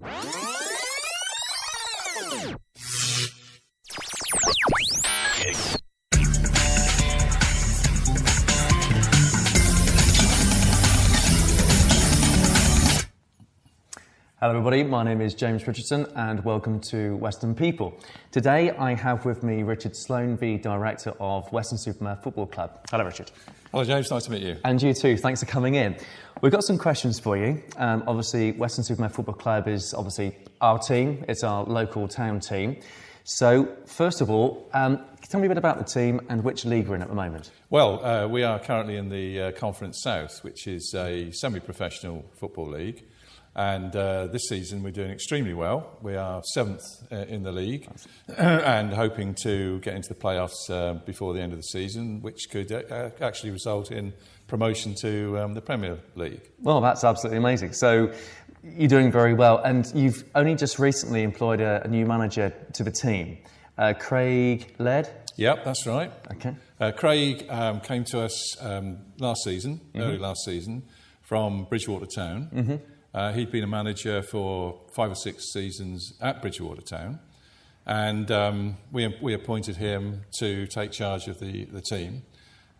Hello everybody, my name is James Richardson and welcome to Weston People. Today I have with me Richard Sloane, the Director of Weston Football Club. Hello Richard. Hello James, nice to meet you. And you too, thanks for coming in. We've got some questions for you. Obviously Weston Football Club is obviously our team, it's our local town team. So first of all, tell me a bit about the team and which league we're in at the moment. Well, we are currently in the Conference South, which is a semi-professional football league. And this season we're doing extremely well. We are 7th in the league and hoping to get into the playoffs before the end of the season, which could actually result in promotion to the Premier League. Well, that's absolutely amazing. So you're doing very well, and you've only just recently employed a new manager to the team, Craig Laird? Yep, that's right. Okay. Craig came to us last season, early last season, from Bridgewater Town. Mm-hmm. He'd been a manager for 5 or 6 seasons at Bridgewater Town, and we appointed him to take charge of the team.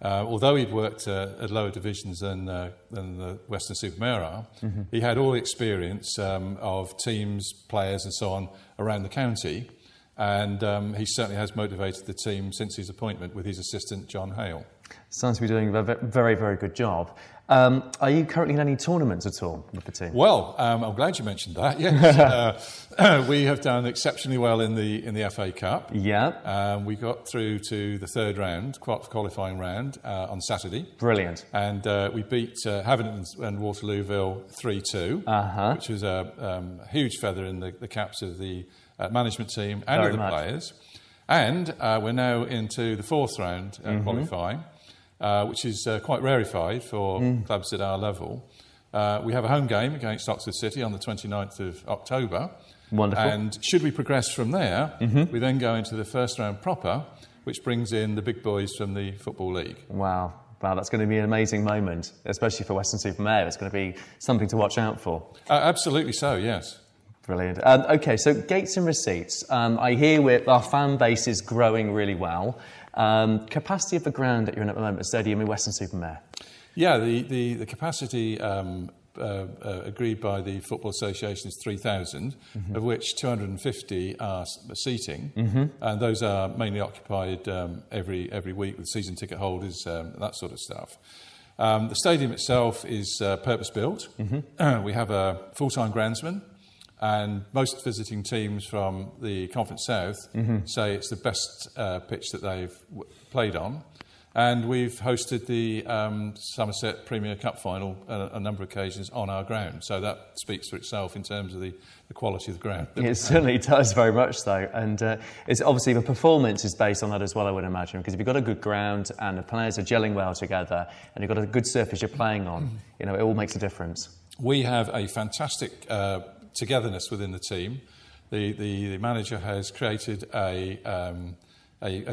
Although he'd worked at lower divisions than the Weston-super-Mare are, he had all the experience of teams, players and so on around the county, and he certainly has motivated the team since his appointment with his assistant John Hale. Sounds to be doing a very, very good job. Are you currently in any tournaments at all with the team? Well, I'm glad you mentioned that. Yes, we have done exceptionally well in the FA Cup. Yeah, we got through to the 3rd round, qualifying round, on Saturday. Brilliant. And we beat Havant and Waterlooville 3-2, which was a huge feather in the caps of the management team and of the players. And we're now into the 4th round qualifying. Which is quite rarefied for clubs at our level. We have a home game against Oxford City on the 29th of October. Wonderful. And should we progress from there, we then go into the 1st round proper, which brings in the big boys from the Football League. Wow, that's going to be an amazing moment, especially for Weston-super-Mare. It's going to be something to watch out for. Absolutely so, yes. Brilliant. OK, so gates and receipts. I hear our fan base is growing really well. Capacity of the ground that you're in at the moment, the stadium in Weston-super-Mare? Yeah, the capacity agreed by the Football Association is 3,000, of which 250 are seating, and those are mainly occupied every week with season ticket holders, that sort of stuff. The stadium itself is purpose-built. We have a full-time groundsman, and most visiting teams from the Conference South say it's the best pitch that they've played on. And we've hosted the Somerset Premier Cup final a number of occasions on our ground. So that speaks for itself in terms of the quality of the ground. It certainly does, very much so. And it's obviously the performance is based on that as well, I would imagine, because if you've got a good ground and the players are gelling well together and you've got a good surface you're playing on, it all makes a difference. We have a fantastic togetherness within the team. The manager has created a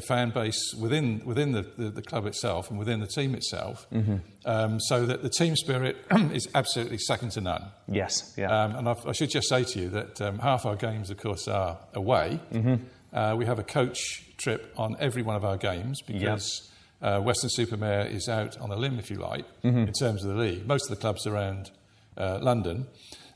fan base within the club itself and within the team itself, so that the team spirit is absolutely second to none. Yes, yeah. And I should just say to you that half our games, of course, are away. We have a coach trip on every one of our games because Weston-super-Mare is out on a limb, if you like, in terms of the league. Most of the clubs around London.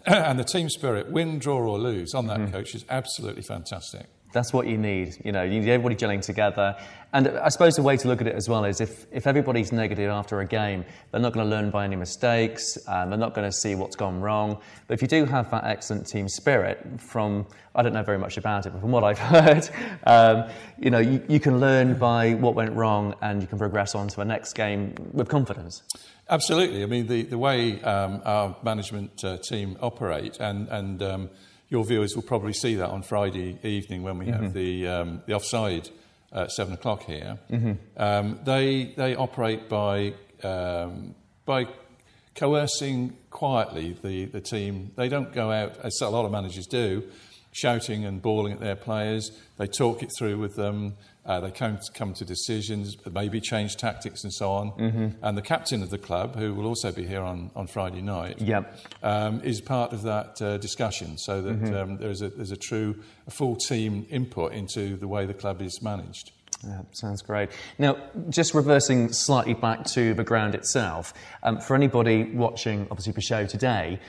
And the team spirit, win, draw or lose, on that coach is absolutely fantastic. That's what you need. You need everybody gelling together. And I suppose the way to look at it as well is if everybody's negative after a game, they're not going to learn by any mistakes, they're not going to see what's gone wrong. But if you do have that excellent team spirit from, I don't know very much about it, but from what I've heard, you can learn by what went wrong and you can progress on to the next game with confidence. Absolutely. I mean, the way our management team operate, and your viewers will probably see that on Friday evening when we have the offside at 7 o'clock here. They operate by coercing quietly the team. They don't go out, as a lot of managers do, shouting and bawling at their players. They talk it through with them. They come to decisions, maybe change tactics and so on. And the captain of the club, who will also be here on Friday night, is part of that discussion, so that there's a full team input into the way the club is managed. Yeah, sounds great. Now, just reversing slightly back to the ground itself, for anybody watching, obviously, the show today,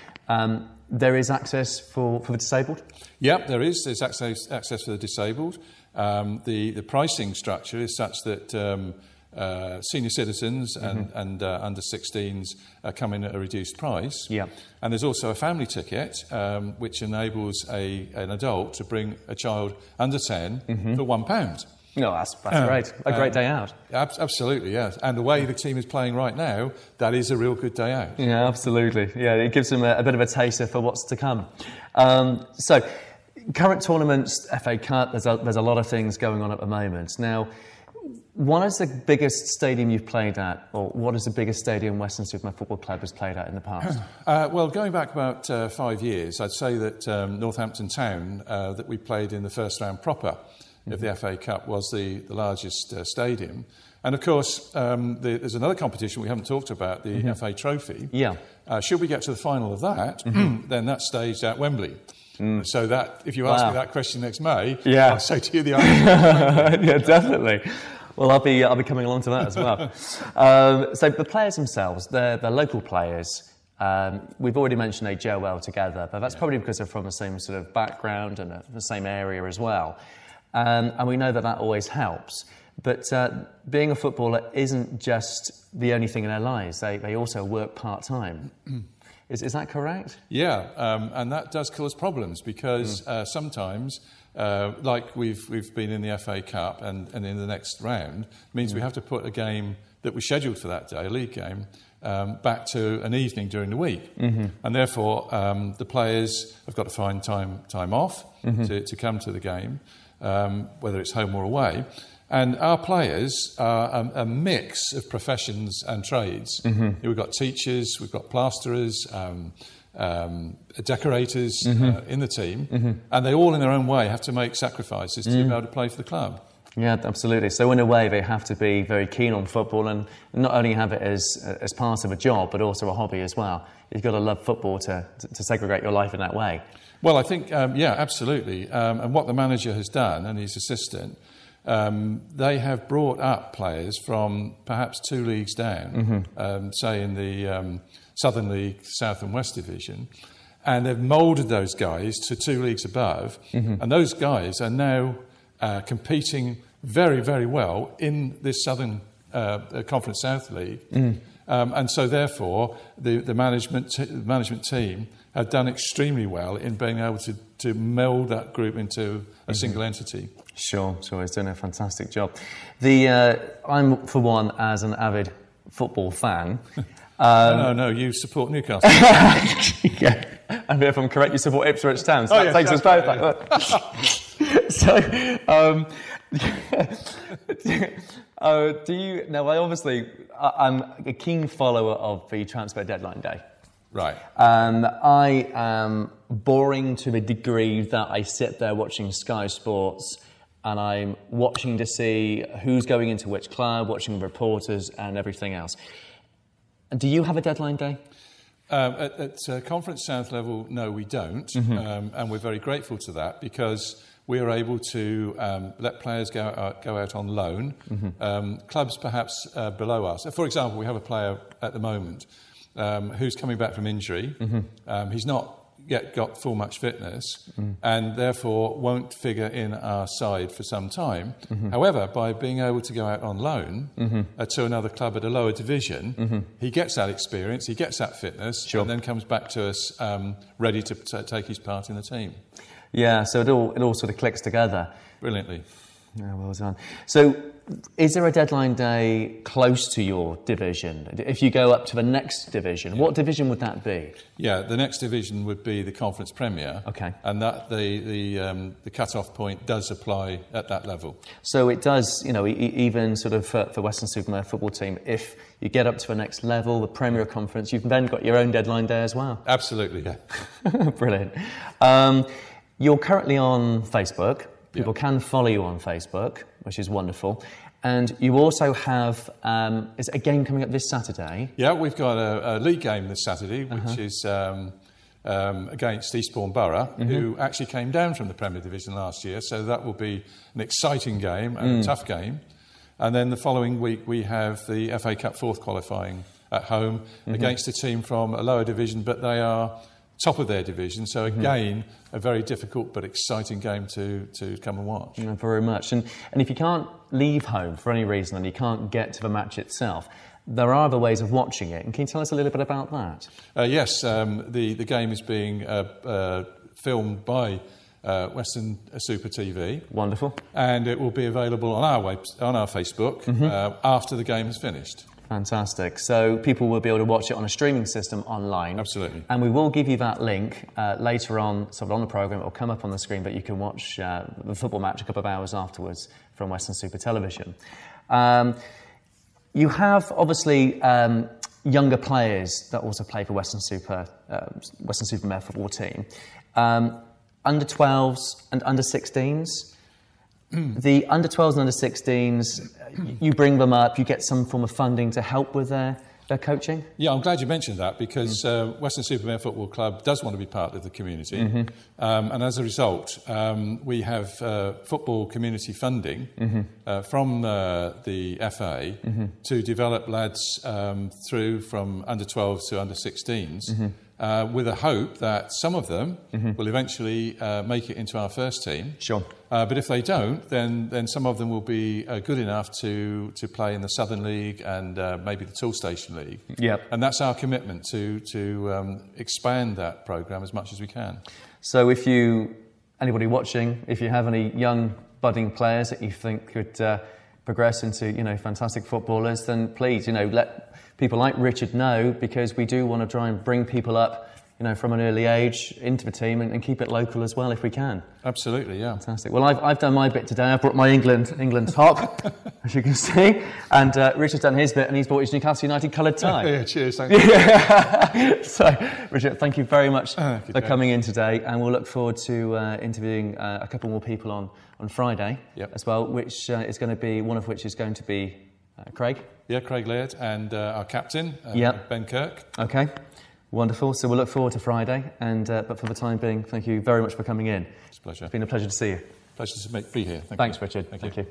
there is access for the disabled? Yep, there is. There's access for the disabled. The pricing structure is such that senior citizens and under 16s come in at a reduced price. Yeah. And there's also a family ticket, which enables an adult to bring a child under 10 for £1. No, that's great. A great day out. Absolutely, yes. And the way the team is playing right now, that is a real good day out. Yeah, absolutely. Yeah, it gives them a bit of a taster for what's to come. So, current tournaments, FA Cup, there's a lot of things going on at the moment. Now, what is the biggest stadium you've played at, or what is the biggest stadium Weston Football Club has played at in the past? Well, going back about 5 years, I'd say that Northampton Town, that we played in the first round proper of the FA Cup, was the largest stadium. And of course, there's another competition we haven't talked about, the FA Trophy. Yeah. Should we get to the final of that, then that's staged at Wembley. So that, if you ask me that question next May, I'll say to you the answer. Yeah, definitely. Well, I'll be coming along to that as well. So the players themselves, they're local players. We've already mentioned they gel well together, but that's probably because they're from the same sort of background and the same area as well. And we know that always helps. But being a footballer isn't just the only thing in their lives. They also work part-time. Is that correct? Yeah, and that does cause problems because sometimes, like we've been in the FA Cup and in the next round, means we have to put a game that was scheduled for that day, a league game, back to an evening during the week. And therefore, the players have got to find time off to come to the game, whether it's home or away. And our players are a mix of professions and trades. We've got teachers, we've got plasterers, decorators in the team, and they all in their own way have to make sacrifices to be able to play for the club. Yeah, absolutely. So in a way, they have to be very keen on football and not only have it as part of a job, but also a hobby as well. You've got to love football to segregate your life in that way. Well, I think, yeah, absolutely. And what the manager has done, and his assistant, they have brought up players from perhaps 2 leagues down, say in the Southern League, South and West Division, and they've moulded those guys to 2 leagues above, and those guys are now competing very, very well in this Southern Conference South League. And so therefore the management team have done extremely well in being able to meld that group into a single entity. Sure, he's doing a fantastic job. I'm, for one, as an avid football fan... No, you support Newcastle. Yeah, and if I'm correct, you support Ipswich Town, so that takes us both back. So, do you... Now, I'm a keen follower of the transfer deadline day. Right. I am boring to the degree that I sit there watching Sky Sports and I'm watching to see who's going into which club, watching the reporters and everything else. Do you have a deadline day? At Conference South level, no, we don't. And we're very grateful to that because we are able to let players go out on loan. Clubs perhaps below us. For example, we have a player at the moment who's coming back from injury. He's not yet got full match fitness and therefore won't figure in our side for some time. However, by being able to go out on loan to another club at a lower division, he gets that experience, he gets that fitness, and then comes back to us ready to take his part in the team. Yeah, so it all sort of clicks together. Brilliantly. Yeah, well done. So, is there a deadline day close to your division? If you go up to the next division, what division would that be? Yeah, the next division would be the Conference Premier. Okay. And that the cut-off point does apply at that level. So it does, even sort of for Weston Supermare football team, if you get up to the next level, the Premier Conference, you've then got your own deadline day as well. Absolutely, yeah. Brilliant. You're currently on Facebook. People can follow you on Facebook, which is wonderful. And you also have is it a game coming up this Saturday? Yeah, we've got a league game this Saturday, which is against Eastbourne Borough, who actually came down from the Premier Division last year. So that will be an exciting game and a tough game. And then the following week we have the FA Cup fourth qualifying at home against a team from a lower division, but they are top of their division. So again, a very difficult but exciting game to come and watch. Yeah, very much. And if you can't leave home for any reason and you can't get to the match itself, there are other ways of watching it. And can you tell us a little bit about that? Yes, the game is being filmed by Weston Super TV. Wonderful. And it will be available on our Facebook after the game is finished. Fantastic. So people will be able to watch it on a streaming system online. Absolutely. And we will give you that link later on, sort of on the programme. It will come up on the screen, but you can watch the football match a couple of hours afterwards from Weston Super Television. You have, obviously, younger players that also play for Weston Supermare football team. Under 12s and under 16s. The under 12s and under 16s, you bring them up, you get some form of funding to help with their coaching? Yeah, I'm glad you mentioned that because Weston Supermare Football Club does want to be part of the community. And as a result, we have football community funding from the FA to develop lads through from under 12s to under 16s. With a hope that some of them will eventually make it into our first team. Sure. But if they don't, then some of them will be good enough to play in the Southern League and maybe the Toolstation League. Yep. And that's our commitment to expand that programme as much as we can. So if anybody watching, if you have any young budding players that you think could progress into fantastic footballers, then please let people like Richard know, because we do want to try and bring people up, from an early age into the team and keep it local as well if we can. Absolutely, yeah. Fantastic. Well, I've done my bit today. I've brought my England top, as you can see, and Richard's done his bit, and he's brought his Newcastle United coloured tie. Yeah, cheers, thank you. So, Richard, thank you very much for coming in today, and we'll look forward to interviewing a couple more people on Friday as well, which is going to be, one of which is going to be Craig. Yeah, Craig Laird, and our captain, Ben Kirk. Okay, wonderful. So we'll look forward to Friday, and but for the time being, thank you very much for coming in. It's a pleasure. It's been a pleasure to see you. Pleasure to be here. Thanks, Richard. Thank you.